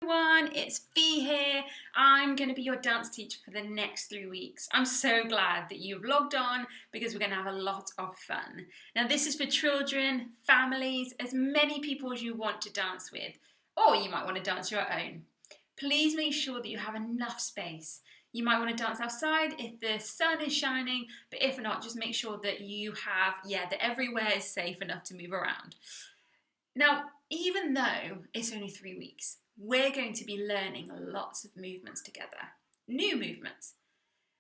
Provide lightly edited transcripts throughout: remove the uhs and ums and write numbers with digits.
Everyone, it's Fee here. I'm going to be your dance teacher for the next 3 weeks. I'm so glad that you've logged on because we're going to have a lot of fun. Now this is for children, families, as many people as you want to dance with, or you might want to dance your own. Please make sure that you have enough space. You might want to dance outside if the sun is shining, but if not, just make sure that you have, that everywhere is safe enough to move around. Now, even though it's only 3 weeks, we're going to be learning lots of movements together, new movements.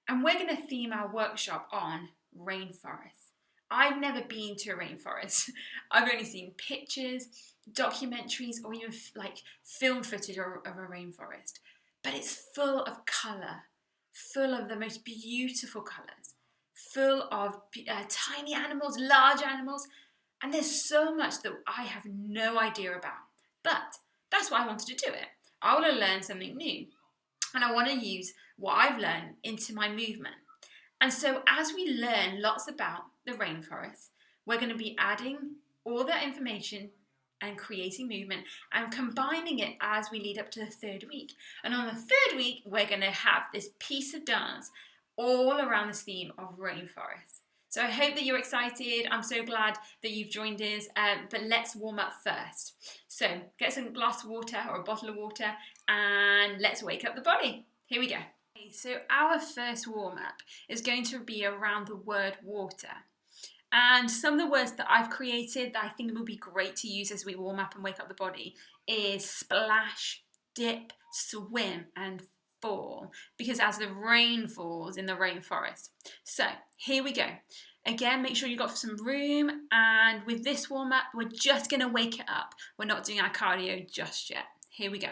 And we're going to theme our workshop on rainforests. I've never been to a rainforest. I've only seen pictures, documentaries, or even like film footage of a rainforest. But it's full of colour, full of the most beautiful colours, full of tiny animals, large animals, and there's so much that I have no idea about. But that's why I wanted to do it. I want to learn something new. And I want to use what I've learned into my movement. And so as we learn lots about the rainforest, we're going to be adding all that information and creating movement and combining it as we lead up to the 3rd week. And on the 3rd week, we're going to have this piece of dance all around this theme of rainforest. So I hope that you're excited. I'm so glad that you've joined us, but let's warm up first. So get some glass of water or a bottle of water and let's wake up the body. Here we go. Okay, so our first warm up is going to be around the word water. And some of the words that I've created that I think will be great to use as we warm up and wake up the body is splash, dip, swim and fall, because as the rain falls in the rainforest. So here we go. Again, make sure you've got some room, and with this warm up, we're just going to wake it up. We're not doing our cardio just yet. Here we go.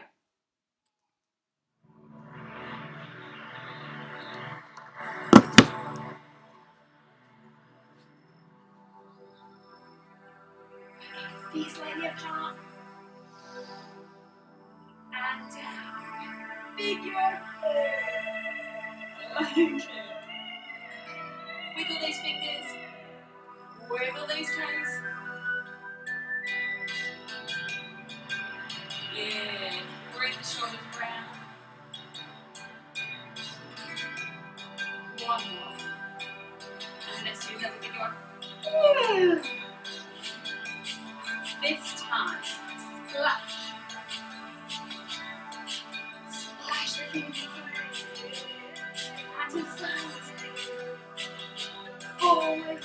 Feet slightly apart. And down. Big your head. Okay. Wiggle those fingers. Wiggle those toes. Yeah. Bring the shoulders around. One more. And let's do another big one. This time, splash. Splash the fingers. And to sides. Forward.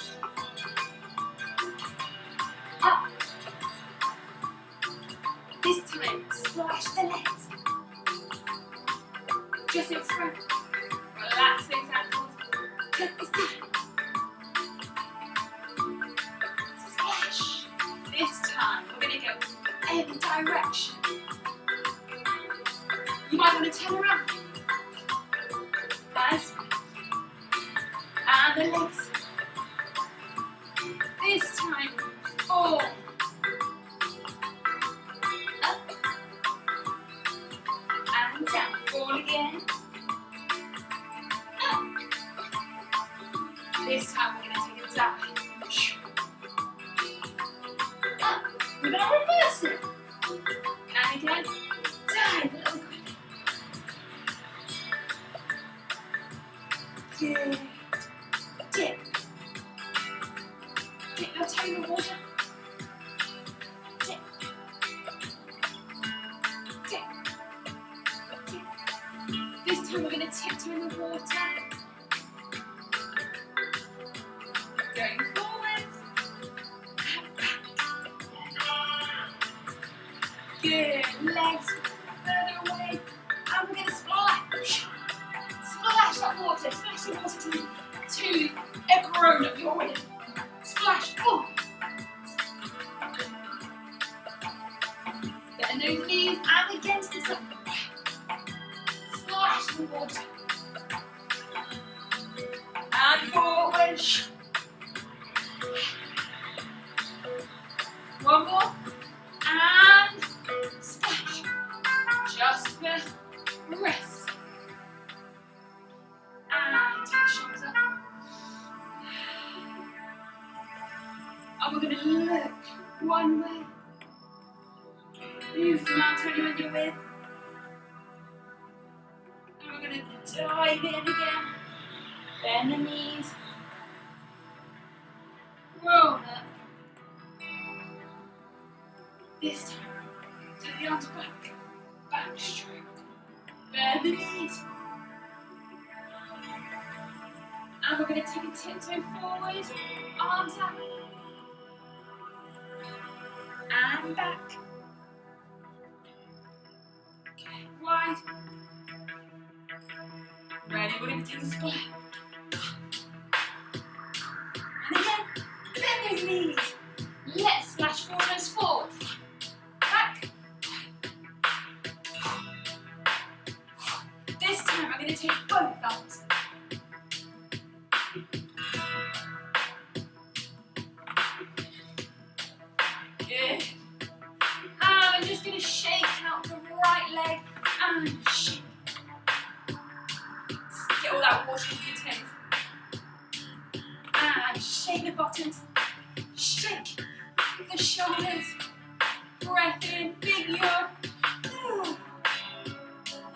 Up. This time, splash the legs. Just in front. Relax those ankles. Cut the side. Splash. This time, we're going to go every direction. You might want to turn around. Nice. And the legs. This time, fall. Up. And down. Fall again. Up. This time we're going to take a dive. Up. We're going to reverse it. And again. Dive a little quicker. Good. Dip. Dip your toe in the water. Dip. Dip. Dip. This time we're going to tiptoe in the water. Going forwards. And back. Good. Legs further away. And we're going to splash. Splash that water. Splash the water to a grown-up you're with. Splash. Oh. Bend those knees and again to the side. Splash the water. And forward. One more. And splash. Just the rest. And take the shoulders up. And we're going to look one way. You smile to anyone you're with. going to dive in again. Bend the knees. Roll up. This time, take the arms back. Back stroke. Bend the knees. And we're going to take a tiptoe forward. Arms up. And back. Okay, wide. Ready, we're going to take a split. And again, bend those knees. Let's splash 4 times forward. Back. This time I'm going to take both thumbs. Good. And I'm just going to shake out the right leg and shake. Get all that water into your toes. And shake the bottoms. Shake the shoulders. Breath in, big yawn.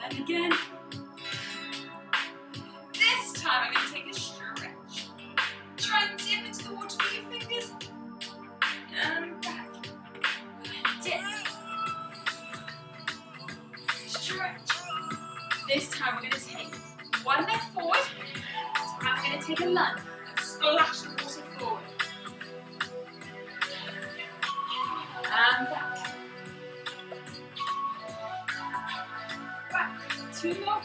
And again. This time I'm going to take a stretch. Try and dip into the water with your fingers. And back. Dip. Stretch. This time we're going to take one leg forward. And we're going to take a lunge and splash the water forward. And back. Back. 2 more.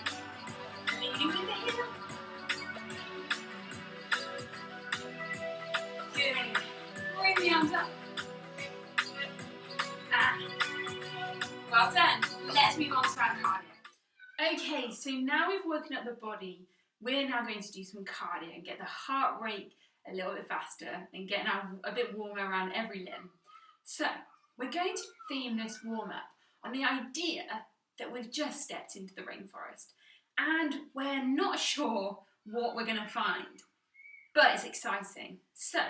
Leading with the heel. Good. Bring the arms up. And well done. Let's move on to our cardio. Okay, so now we've woken up the body, we're now going to do some cardio and get the heart rate a little bit faster and get now a bit warmer around every limb. So we're going to theme this warm-up on the idea that we've just stepped into the rainforest and we're not sure what we're going to find, but it's exciting. So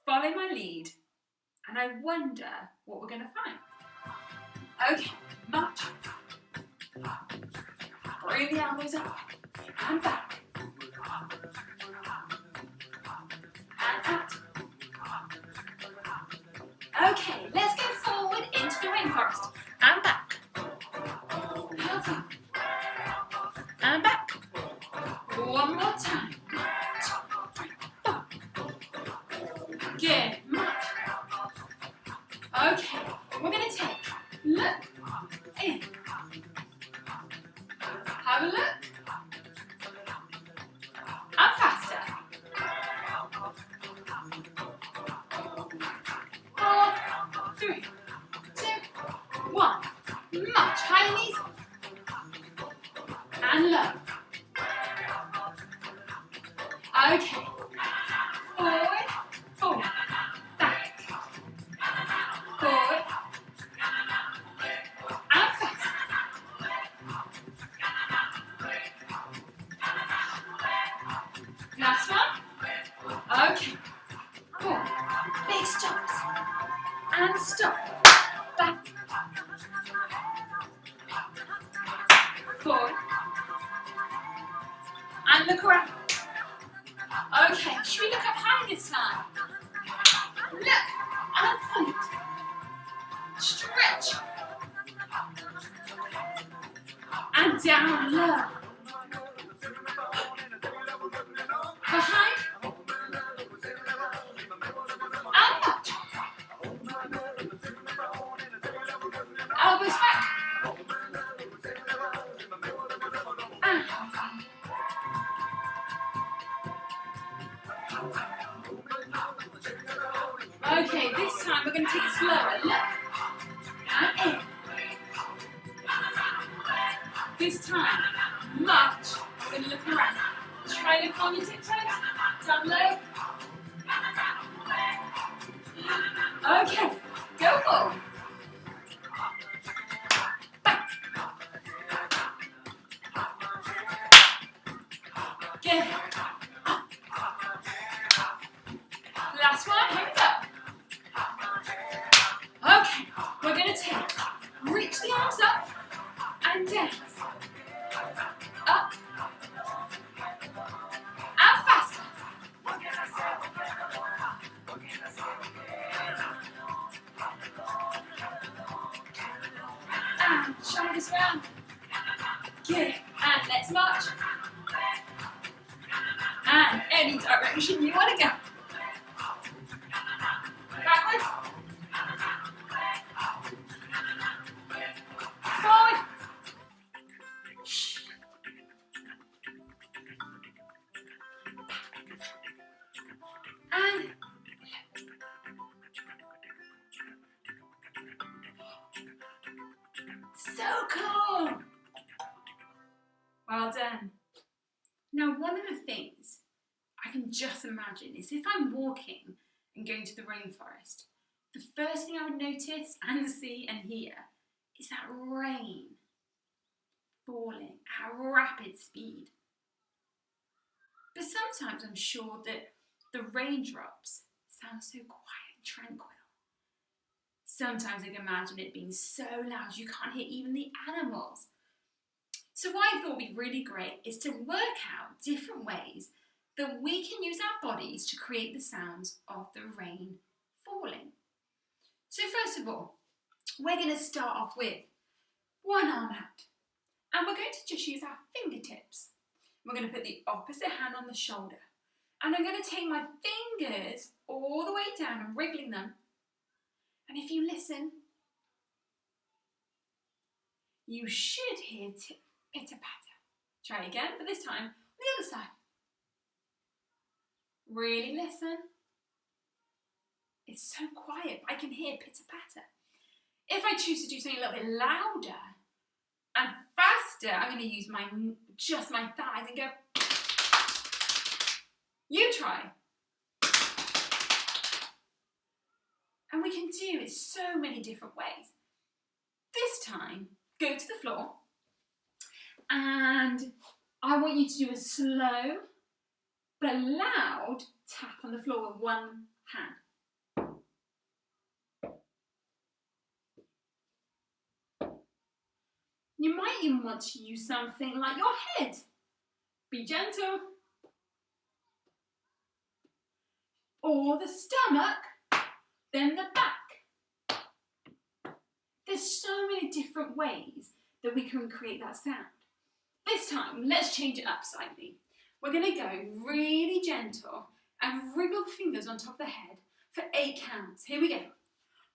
follow my lead and I wonder what we're going to find. Okay, march. Bring the elbows up and back. And out. Okay, let's go forward into the rainforest. And back. Healthy. And back. One more time. 2, 3, 4. Good. March. Okay, we're going to take, look, in. Have a look. Up faster. 4, 3, 2, 1. March. High knees. And low. Okay. Forward, forward, back. Forward. And fast. Last one. Okay. 4. Big stops. And stop. Back. Forward. And look around. Okay, should we look up high this time? Look, and point. Stretch. And down low. Behind. And touch. Elbows back. And okay, this time we're going to take it slower. Look. And in. This time, march. We're going to look around. Try to look on your tiptoes. Down low. Okay, go forward. Back. Good. Last one, here we go. Okay, we're going to reach the arms up and down. Up this round. Good. And let's march. And any direction you want to go. Backwards. Forward. And so cool. Well done. Now, one of the things I can just imagine is if I'm walking and going to the rainforest, the first thing I would notice and see and hear is that rain falling at a rapid speed. But sometimes I'm sure that the raindrops sound so quiet and tranquil. Sometimes I can imagine it being so loud you can't hear even the animals. So what I thought would be really great is to work out different ways that we can use our bodies to create the sounds of the rain falling. So first of all, we're going to start off with one arm out. And we're going to just use our fingertips. We're going to put the opposite hand on the shoulder. And I'm going to take my fingers all the way down and wriggling them. And if you listen, you should hear pitter-patter. Try again, but this time on the other side. Really listen. It's so quiet, but I can hear pitter-patter. If I choose to do something a little bit louder and faster, I'm going to use just my thighs and go. You try. And we can do it so many different ways. This time, go to the floor and I want you to do a slow but loud tap on the floor with one hand. You might even want to use something like your head. Be gentle. Or the stomach, then the back. There's so many different ways that we can create that sound. This time, let's change it up slightly. We're going to go really gentle and wriggle the fingers on top of the head for 8 counts. Here we go.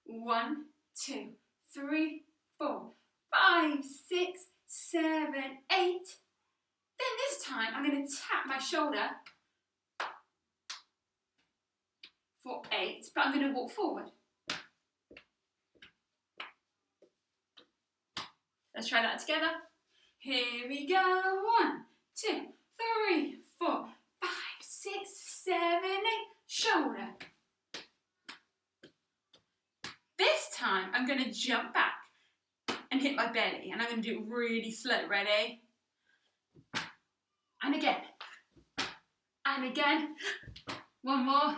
1, 2, 3, 4, 5, 6, 7, 8. Then this time, I'm going to tap my shoulder for 8, but I'm going to walk forward. Let's try that together. Here we go. 1, 2, 3, 4, 5, 6, 7, 8. Shoulder. This time, I'm going to jump back and hit my belly, and I'm going to do it really slow. Ready? And again. And again. One more.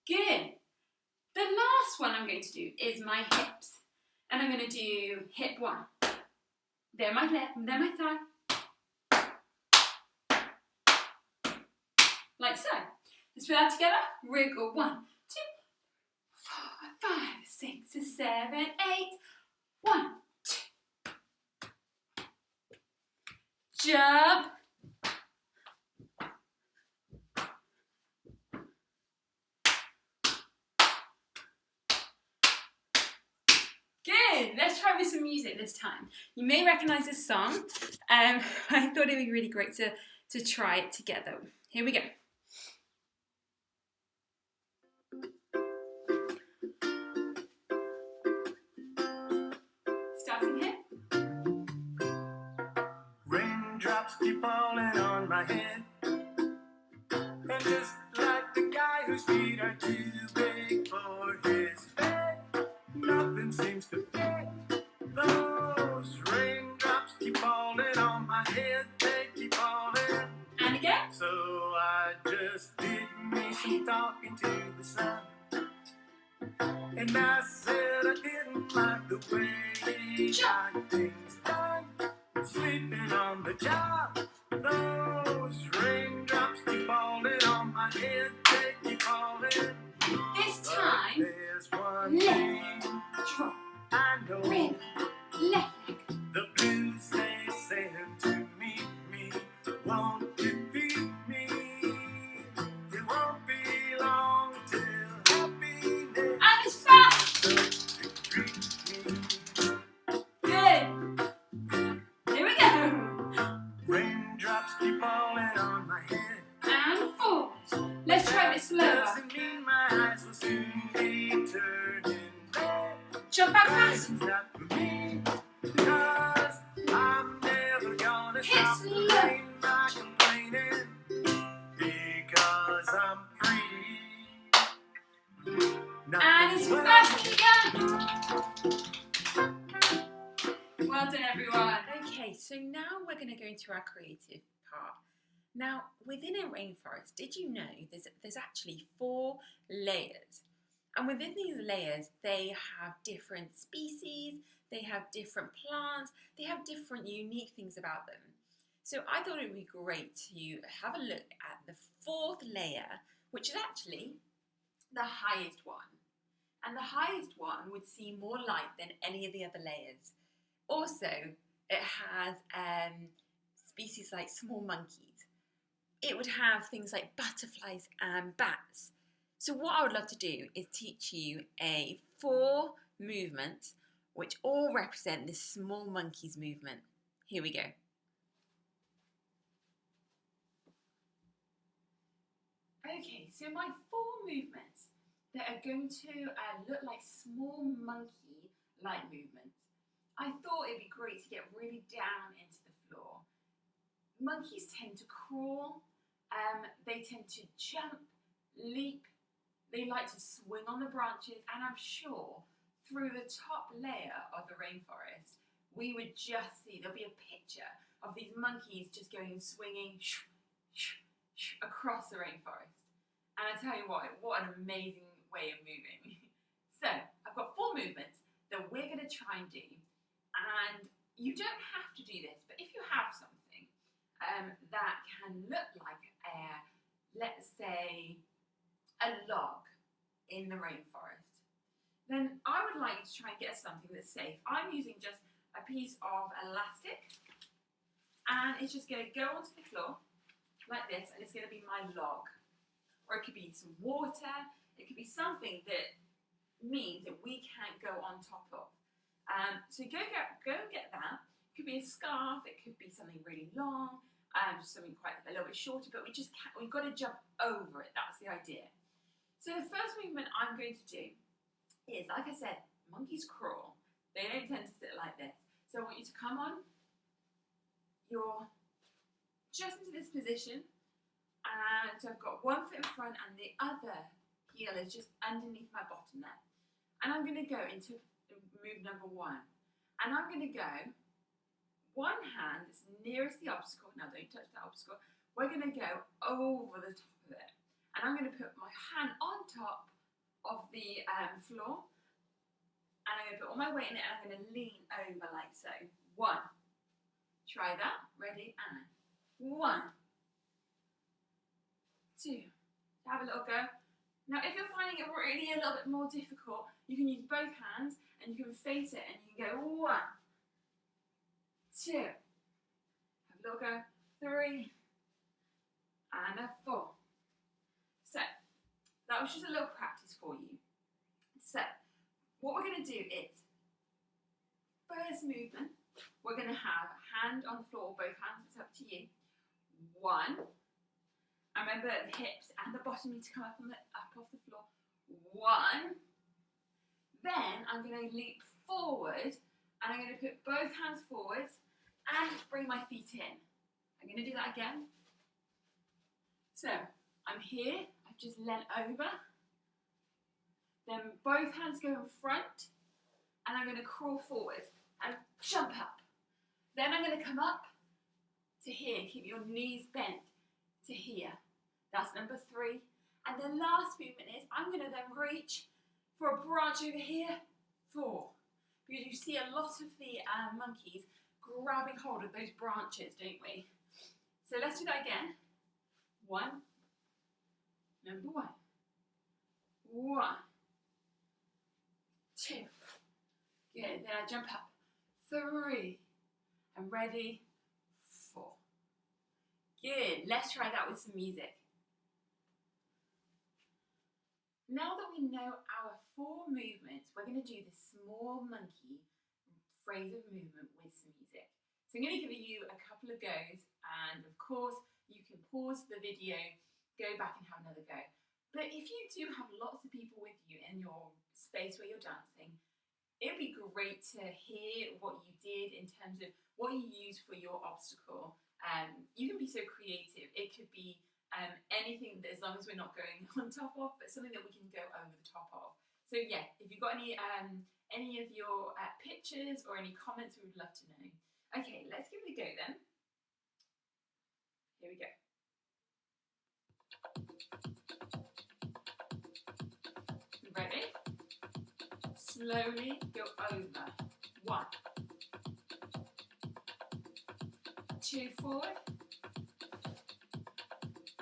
Good. The last one I'm going to do is my hips. And I'm going to do hip 1. There my left, there my thigh. Like so. Let's put that together. Wriggle. 1, 2, 4, 5, 6, 7, 8. 1, 2. Jump. Good. Let's try with some music this time. You may recognise this song. I thought it would be really great to try it together. Here we go. Starting here. Raindrops keep falling on my head, and just like the guy whose feet are too big for his bed, nothing seems to fit. Those raindrops keep falling on my head, they keep falling. And again. So I just did me some talking to the sun, and I said I didn't like the way he got things done. Sleeping on the job, those raindrops keep falling on my head, they keep falling. This time, There's one left, thing drop, I know. ring, left, Yes, I'm complaining because I'm free. And it's back again. Well done, everyone. Okay, so now we're going to go into our creative part. Now, within a rainforest, did you know there's actually 4 layers? And within these layers, they have different species, they have different plants, they have different unique things about them. So I thought it would be great to have a look at the 4th layer, which is actually the highest one. And the highest one would see more light than any of the other layers. Also, it has species like small monkeys. It would have things like butterflies and bats. So what I would love to do is teach you 4 movements which all represent this small monkeys movement. Here we go. Okay, so my 4 movements that are going to look like small monkey-like movements. I thought it'd be great to get really down into the floor. Monkeys tend to crawl, they tend to jump, leap, they like to swing on the branches, and I'm sure through the top layer of the rainforest, we would just see, there'll be a picture of these monkeys just going swinging across the rainforest. And I tell you what an amazing way of moving. So, I've got 4 movements that we're going to try and do. And you don't have to do this, but if you have something that can look like let's say, a log in the rainforest, then I would like you to try and get something that's safe. I'm using just a piece of elastic, and it's just going to go onto the floor like this, and it's going to be my log. Or it could be some water, it could be something that means that we can't go on top of. So go and get that. It could be a scarf, it could be something really long, just something quite a little bit shorter, but we've got to jump over it, that's the idea. So the first movement I'm going to do is, like I said, monkeys crawl. They don't tend to sit like this. So I want you to come on, you're just into this position, and so I've got one foot in front and the other heel is just underneath my bottom there. And I'm going to go into move number 1. And I'm going to go, one hand is nearest the obstacle. Now don't touch that obstacle. We're going to go over the top of it. And I'm going to put my hand on top of the floor. And I'm going to put all my weight in it, and I'm going to lean over like so. 1. Try that. Ready? And 1. 2. Have a little go. Now, if you're finding it really a little bit more difficult, you can use both hands and you can face it and you can go 1, 2. Have a little go. 3. And a 4. So, that was just a little practice for you. So, what we're going to do is, first movement, we're going to have hand on the floor, both hands, it's up to you. 1. And remember, the hips and the bottom need to come up off the floor. 1. Then I'm going to leap forward, and I'm going to put both hands forwards and bring my feet in. I'm going to do that again. So I'm here, I've just leant over. Then both hands go in front, and I'm going to crawl forward and jump up. Then I'm going to come up to here, keep your knees bent to here. That's number 3. And the last movement is, I'm going to then reach for a branch over here, 4. Because you see a lot of the monkeys grabbing hold of those branches, don't we? So let's do that again. 1. Number 1. 1. 2. Good. Then I jump up. 3. I'm ready. 4. Good. Let's try that with some music. Now that we know our 4 movements, we're going to do the small monkey phrase of movement with some music. So I'm going to give you a couple of goes, and of course you can pause the video, go back and have another go. But if you do have lots of people with you in your space where you're dancing, it'd be great to hear what you did in terms of what you used for your obstacle. You can be so creative. It could be anything that, as long as we're not going on top of, but something that we can go over the top of. So yeah, if you've got any of your pictures or any comments, we would love to know. Okay, let's give it a go then. Here we go. Ready? Slowly go over. 1, 2 forward,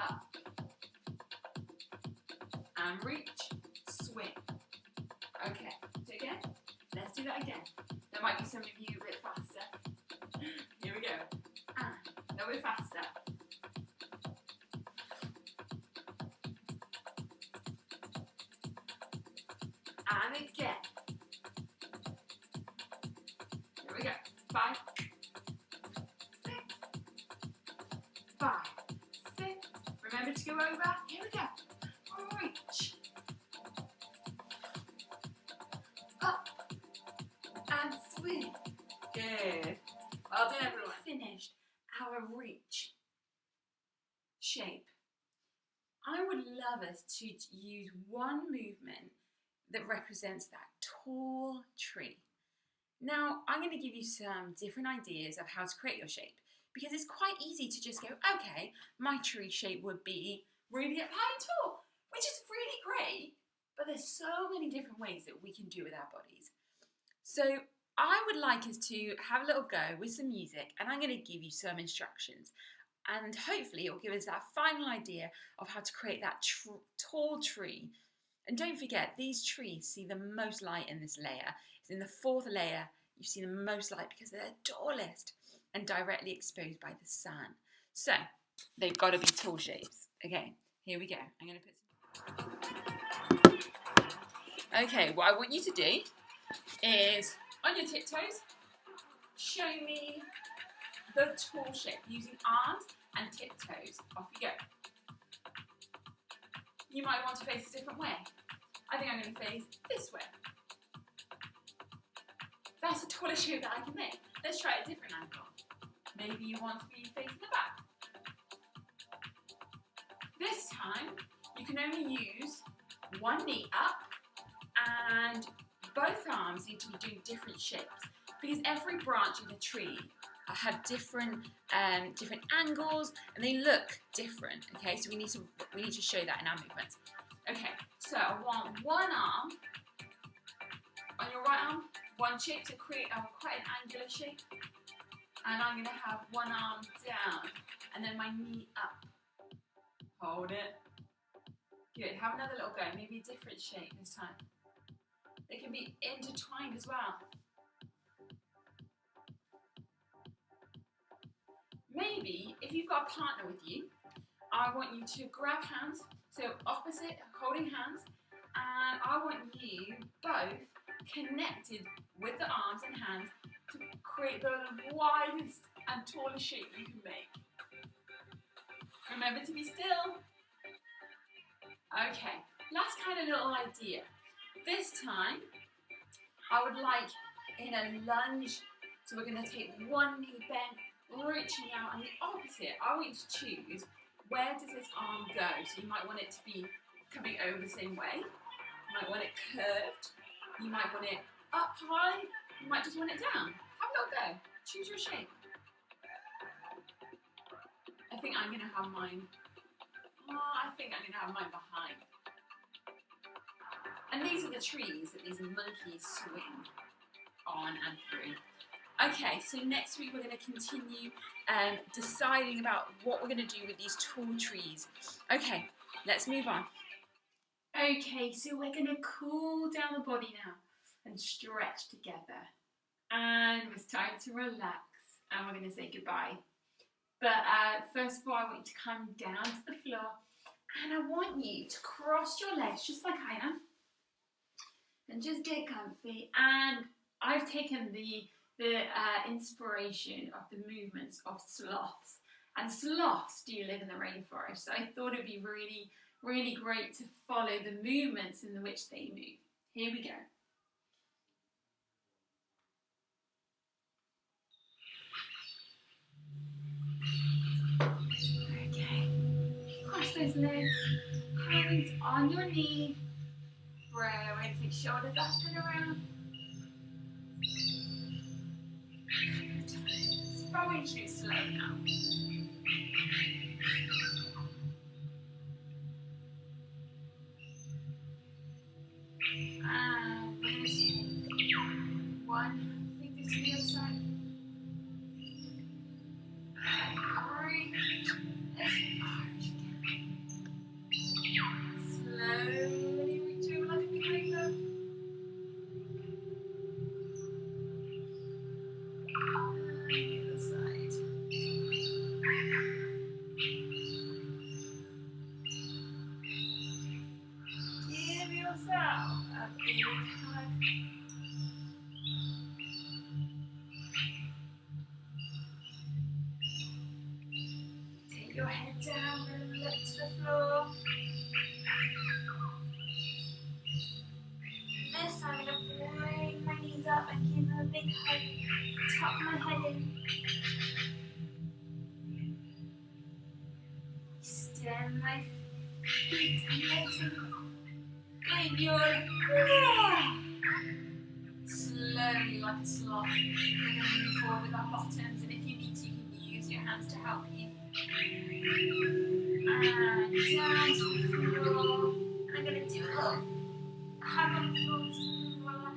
up, and reach, swing. Okay, so again, let's do that again. There might be some of you a bit faster. Here we go. And a little bit faster. And again. Here we go. 5, 6, 5, 6. Remember to go over. Here we go. Reach. Up. And swing. Good. Well done, everyone. Finished our reach shape. I would love us to use one movement that represents that tall tree. Now, I'm going to give you some different ideas of how to create your shape, because it's quite easy to just go, okay, my tree shape would be really up high and tall, which is really great, but there's so many different ways that we can do with our bodies. So I would like us to have a little go with some music, and I'm going to give you some instructions, and hopefully it will give us that final idea of how to create that tall tree. And don't forget, these trees see the most light in this layer. It's in the 4th layer you see the most light because they're the tallest and directly exposed by the sun. So they've got to be tall shapes. Okay, here we go. I'm going to put some... Okay, what I want you to do is, on your tiptoes, show me the tall shape using arms and tiptoes. Off you go. You might want to face a different way. I think I'm going to face this way. That's the tallest shape that I can make. Let's try a different angle. Maybe you want to be facing the back. This time, you can only use one knee up, and both arms need to be doing different shapes, because every branch in a tree have different angles, and they look different. Okay, so we need to show that in our movements. Okay, so I want one arm on your right arm, one shape to create quite an angular shape, and I'm going to have one arm down, and then my knee up. Hold it. Good. Have another little go. Maybe a different shape this time. They can be intertwined as well. Maybe, if you've got a partner with you, I want you to grab hands, so opposite, holding hands, and I want you both connected with the arms and hands to create the widest and tallest shape you can make. Remember to be still. Okay, last kind of little idea. This time, I would like in a lunge, so we're going to take one knee bent, reaching out, and the opposite, I want you to choose where does this arm go. So you might want it to be coming over the same way, you might want it curved, you might want it up high, you might just want it down. Have a little go, choose your shape. I think I'm going to have mine, behind. And these are the trees that these monkeys swing on and through. Okay, so next week we're going to continue deciding about what we're going to do with these tall trees. Okay, let's move on. Okay, so we're going to cool down the body now and stretch together. And it's time to relax, and we're going to say goodbye. But first of all, I want you to come down to the floor, and I want you to cross your legs just like I am, and just get comfy. And I've taken the inspiration of the movements of sloths, and sloths do live in the rainforest, so I thought it'd be really, really great to follow the movements in which they move. Here we go. those legs. Hands on your knee. Right, we're going to take shoulders up and around. But we should do slow now. And we're going to take one finger to the other side. And reach as far as you can. Slowly reach over like a big rainbow. And the other side. Give yourself a big hug. Take your head down and look to the floor. This time I'm going to bring my knees up and give them a big hug. Tuck my head in. Extend my feet and legs in. Give your slowly like a sloth. We're going to move forward with our bottoms, and if you need to, you can use your hands to help you. And down to the floor. And I'm going to do a little hug on the floor to relax.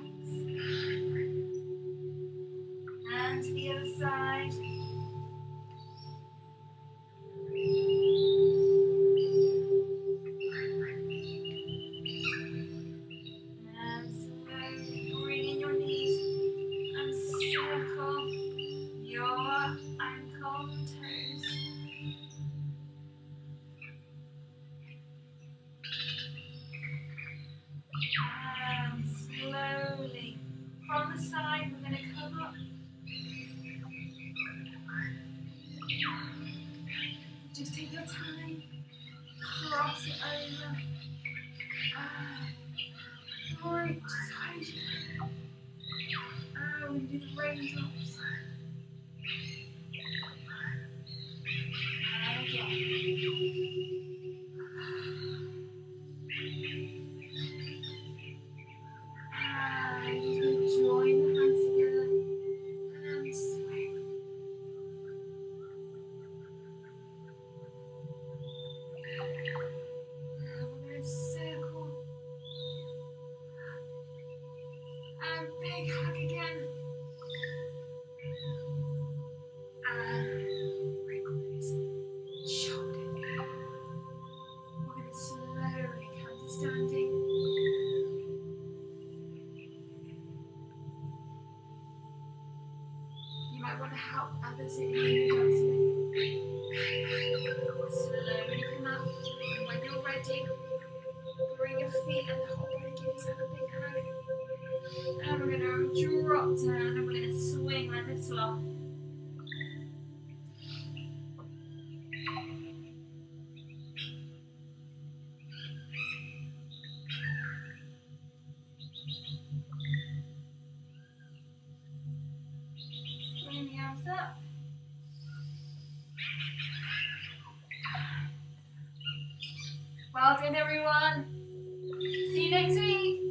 And to the other side. And slowly bring in your knees and circle your ankle toes. And slowly from the side, we're going to come up. Just take your time, cross it over, and reach as high as you can. And we're going to do the raindrops. And again. And just going to join the hands together and swing. And we're going to circle. And big hug again. And wrinkle those shoulders. We're going to slowly come to standing. You might want to help others in your dancing. Slowly come up, and when you're ready, bring your feet and the whole body, give yourself a big hug. And we're going to drop down and we're going to swing like a sloth. Bring the arms up. Well done, everyone. See you next week.